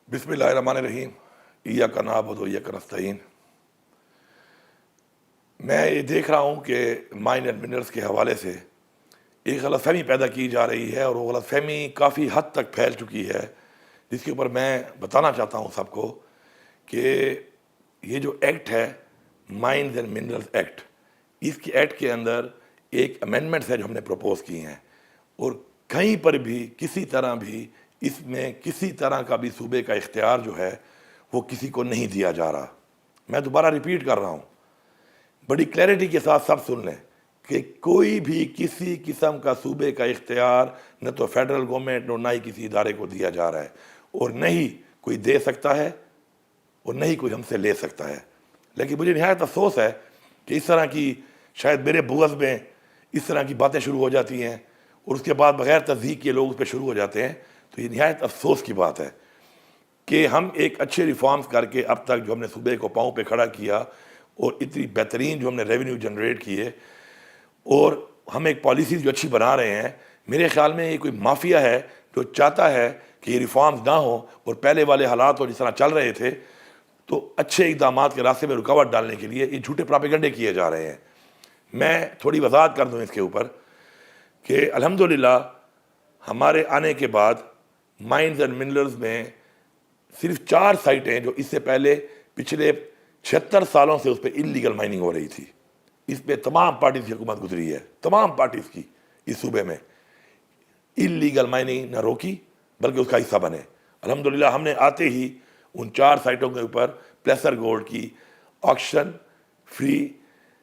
बिस्मिल्लाहिर्रहमानिर्रहीम। इय्याक नअबुदु व इय्याक नस्तईन। मैं ये देख रहा हूँ कि माइन एंड मिनरल्स के हवाले से एक गलतफहमी पैदा की जा रही है और वो गलतफहमी काफ़ी हद तक फैल चुकी है, जिसके ऊपर मैं बताना चाहता हूँ सबको कि ये जो एक्ट है, माइंस एंड मिनरल्स एक्ट, इसके एक्ट के अंदर एक अमेंडमेंट्स है जो हमने प्रपोज की हैं, और कहीं पर भी किसी तरह भी इसमें किसी तरह का भी सूबे का इख्तियार जो है वो किसी को नहीं दिया जा रहा। मैं दोबारा रिपीट कर रहा हूँ, बड़ी क्लैरिटी के साथ सब सुन लें कि कोई भी किसी किस्म का सूबे का इख्तियार न तो फेडरल गवर्नमेंट और ना ही किसी इदारे को दिया जा रहा है, और न ही कोई दे सकता है और न ही कोई हमसे ले सकता है। लेकिन मुझे निहायत अफसोस है कि इस तरह की शायद मेरे बुग़्ज़ में इस तरह की बातें शुरू हो जाती हैं और उसके बाद बग़ैर तस्दीक के लोग उस पर शुरू हो जाते हैं। तो ये निहायत अफसोस की बात है कि हम एक अच्छे रिफॉर्म्स करके अब तक जो हमने सूबे को पाँव पे खड़ा किया और इतनी बेहतरीन जो हमने रेवेन्यू जनरेट किए और हम एक पॉलिसीज़ जो अच्छी बना रहे हैं, मेरे ख़्याल में ये कोई माफिया है जो चाहता है कि ये रिफॉर्म्स ना हो और पहले वाले हालात हो जिस तरह चल रहे थे, तो अच्छे इक़दामात के रास्ते में रुकावट डालने के लिए ये झूठे प्रोपेगेंडे किए जा रहे हैं। मैं थोड़ी वजाहत कर दूँ इसके ऊपर कि अल्हम्दुलिल्लाह हमारे आने के बाद माइंस एंड मिनरल्स में सिर्फ 4 साइटें जो इससे पहले पिछले 76 सालों से उस पर इल्लीगल माइनिंग हो रही थी, इस पर तमाम पार्टीज़ की हुकूमत गुजरी है, तमाम पार्टीज़ की इस सूबे में इल्लीगल माइनिंग न रोकी बल्कि उसका हिस्सा बने। अल्हम्दुलिल्लाह हमने आते ही उन 4 साइटों के ऊपर प्लेसर गोल्ड की ऑक्शन फ्री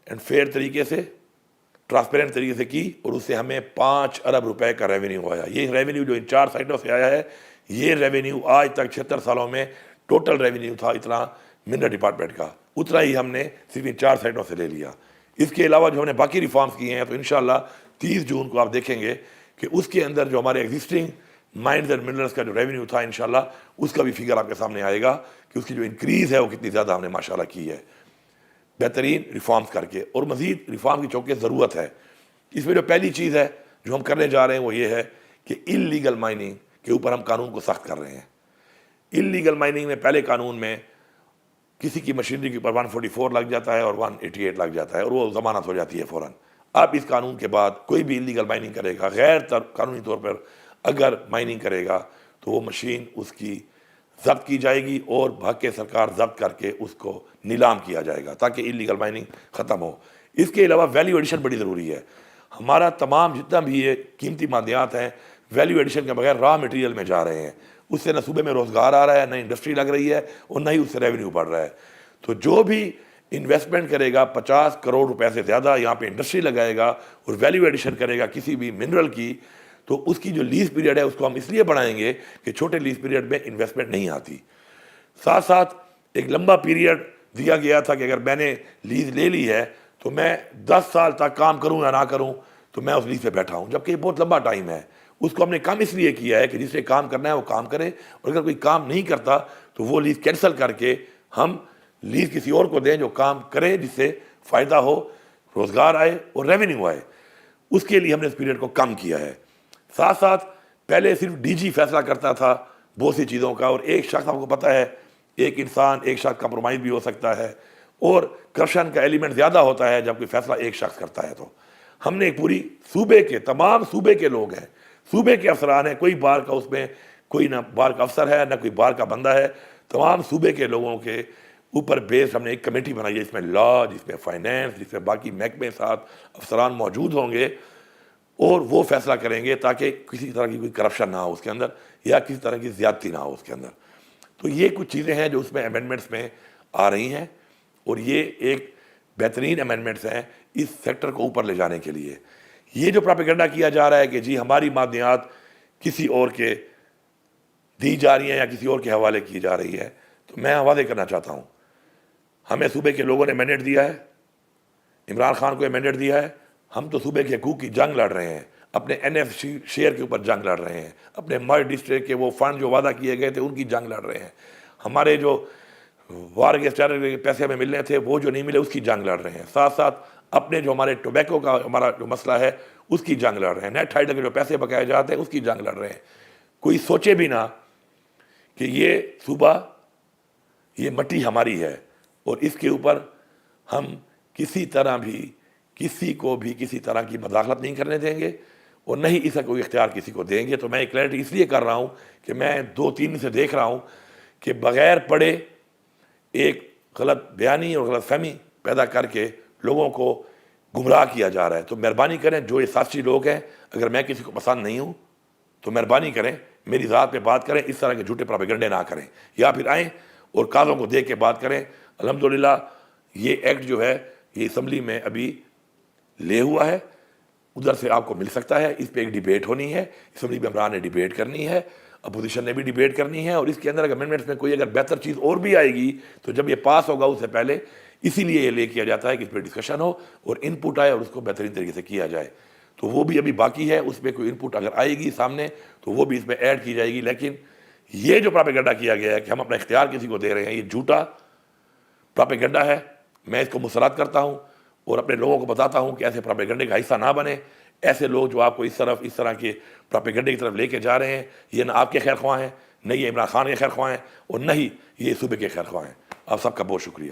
एंड फेयर तरीके से, ट्रांसपेरेंट तरीके से की और उससे हमें 5 अरब रुपए का रेवेन्यू आया। ये रेवेन्यू जो इन 4 साइटों से आया है, ये रेवेन्यू आज तक 76 सालों में टोटल रेवेन्यू था इतना मिनरल डिपार्टमेंट का, उतना ही हमने सिर्फ इन 4 साइटों से ले लिया। इसके अलावा जो हमने बाकी रिफॉर्म्स किए हैं, तो इंशाल्लाह 30 जून को आप देखेंगे कि उसके अंदर जो हमारे एग्जिस्टिंग माइंस एंड मिनरल्स का जो रेवेन्यू था, इंशाल्लाह उसका भी फिगर आपके सामने आएगा कि उसकी जो इंक्रीज़ है वो कितनी ज़्यादा हमने माशाल्लाह की है बेहतरीन रिफॉर्म्स करके। और मज़ीद रिफॉर्म की चौंके ज़रूरत है। इसमें जो पहली चीज़ है जो हम करने जा रहे हैं वो ये है कि इल्लीगल माइनिंग के ऊपर हम कानून को सख्त कर रहे हैं। इल्लीगल माइनिंग में पहले कानून में किसी की मशीनरी के ऊपर 144 लग जाता है और 188 लग जाता है और वो ज़मानत हो जाती है फ़ौरन। अब इस कानून के बाद कोई भी इल्लीगल माइनिंग करेगा, गैर कानूनी तौर पर अगर माइनिंग करेगा, तो वो मशीन उसकी जब्त की जाएगी और भाग के सरकार जब्त करके उसको नीलाम किया जाएगा ताकि इल्लीगल माइनिंग ख़त्म हो। इसके अलावा वैल्यू एडिशन बड़ी ज़रूरी है। हमारा तमाम जितना भी ये कीमती मादियात हैं, वैल्यू एडिशन के बगैर रॉ मटेरियल में जा रहे हैं। उससे न सूबे में रोज़गार आ रहा है, न इंडस्ट्री लग रही है और न ही उससे रेवेन्यू बढ़ रहा है। तो जो भी इन्वेस्टमेंट करेगा 50 करोड़ रुपए से ज़्यादा यहाँ पे इंडस्ट्री लगाएगा और वैल्यू एडिशन करेगा किसी भी मिनरल की, तो उसकी जो लीज पीरियड है उसको हम इसलिए बढ़ाएंगे कि छोटे लीज पीरियड में इन्वेस्टमेंट नहीं आती। साथ साथ एक लंबा पीरियड दिया गया था कि अगर मैंने लीज ले ली है तो मैं 10 साल तक काम करूं या ना करूं, तो मैं उस लीज पे बैठा हूं, जबकि बहुत लंबा टाइम है। उसको हमने कम इसलिए किया है कि जिसे काम करना है वो काम करे, और अगर कोई काम नहीं करता तो वो लीज कैंसिल करके हम लीज किसी और को दें जो काम करे, जिससे फ़ायदा हो, रोज़गार आए और रेवेन्यू आए। उसके लिए हमने इस पीरियड को कम किया है। साथ साथ पहले सिर्फ डीजी फैसला करता था बहुत सी चीज़ों का, और एक शख्स, आपको पता है एक इंसान एक शख्स कंप्रोमाइज़ भी हो सकता है और करप्शन का एलिमेंट ज़्यादा होता है जब कोई फैसला एक शख्स करता है। तो हमने एक पूरी सूबे के, तमाम सूबे के लोग हैं, सूबे के अफसरान हैं, कोई बार का उसमें कोई ना बार का अफसर है ना कोई बार का बंदा है, तमाम सूबे के लोगों के ऊपर बेस हमने एक कमेटी बनाई है, जिसमें लॉ, जिसमें फाइनेंस, जिसमें बाकी महकमे साथ अफसरान मौजूद होंगे और वो फैसला करेंगे ताकि किसी तरह की कोई करप्शन ना हो उसके अंदर या किसी तरह की ज़्यादती ना हो उसके अंदर। तो ये कुछ चीज़ें हैं जो उसमें अमेंडमेंट्स में आ रही हैं और ये एक बेहतरीन अमेंडमेंट्स हैं इस सेक्टर को ऊपर ले जाने के लिए। ये जो प्रोपेगेंडा किया जा रहा है कि जी हमारी मादियात किसी और के दी जा रही हैं या किसी और के हवाले की जा रही है, तो मैं वादे करना चाहता हूँ, हमें सूबे के लोगों ने मैंडेट दिया है, इमरान खान को मैंडेट दिया है, हम तो सूबे के हकूक़ की जंग लड़ रहे हैं, अपने NF शेयर के ऊपर जंग लड़ रहे हैं, अपने मर्ड डिस्ट्रिक्ट के वो फंड जो वादा किए गए थे उनकी जंग लड़ रहे हैं, हमारे जो वार के स्टार पैसे हमें मिलने थे वो जो नहीं मिले उसकी जंग लड़ रहे हैं। साथ साथ अपने जो हमारे टोबैको का हमारा जो मसला है उसकी जंग लड़ रहे हैं, नेट हाइडर के जो पैसे बकाए जाते हैं उसकी जंग लड़ रहे हैं। कोई सोचे भी ना کہ یہ صوبہ، یہ مٹی ہماری ہے اور اس کے اوپر ہم کسی طرح بھی کسی کو بھی کسی طرح کی مداخلت نہیں کرنے دیں گے اور نہ ہی اس کا کوئی اختیار کسی کو دیں گے۔ تو میں کلیئرٹی اس لیے کر رہا ہوں کہ میں 2-3 دن سے دیکھ رہا ہوں کہ بغیر پڑھے ایک غلط بیانی اور غلط فہمی پیدا کر کے لوگوں کو گمراہ کیا جا رہا ہے۔ تو مہربانی کریں، جو یہ سازشی لوگ ہیں، اگر میں کسی کو پسند نہیں ہوں تو مہربانی کریں میری ذات پہ بات کریں، اس طرح کے جھوٹے پروپیگنڈے نہ کریں، یا پھر آئیں اور کاغذوں کو دیکھ کے بات کریں۔ الحمدللہ یہ ایکٹ جو ہے یہ اسمبلی میں ابھی لے ہوا ہے، ادھر سے آپ کو مل سکتا ہے۔ اس پہ ایک ڈیبیٹ ہونی ہے، اسمبلی ممبران نے ڈیبیٹ کرنی ہے، اپوزیشن نے بھی ڈیبیٹ کرنی ہے، اور اس کے اندر امینڈمنٹس میں کوئی اگر بہتر چیز اور بھی آئے گی تو جب یہ پاس ہوگا اس سے پہلے اسی لیے یہ لے کیا جاتا ہے کہ اس پہ ڈسکشن ہو اور ان پٹ آئے اور اس کو بہترین طریقے سے کیا جائے۔ تو وہ بھی ابھی باقی ہے، اس پہ کوئی ان پٹ اگر آئے گی سامنے تو وہ بھی اس میں ایڈ کی جائے گی۔ لیکن یہ جو پراپیگنڈا کیا گیا ہے کہ ہم اپنا اختیار کسی کو دے رہے ہیں، یہ جھوٹا پراپیگنڈا ہے۔ میں اس کو مسترد کرتا ہوں اور اپنے لوگوں کو بتاتا ہوں کہ ایسے پراپیگنڈے کا حصہ نہ بنے۔ ایسے لوگ جو آپ کو اس طرح کے پراپیگنڈے کی طرف لے کے جا رہے ہیں، یہ نہ آپ کے خیر خواہ ہیں، نہ یہ عمران خان کے خیر خواہ ہیں، اور نہ ہی یہ صوبے کے خیر خواہ ہیں۔ آپ سب کا بہت شکریہ۔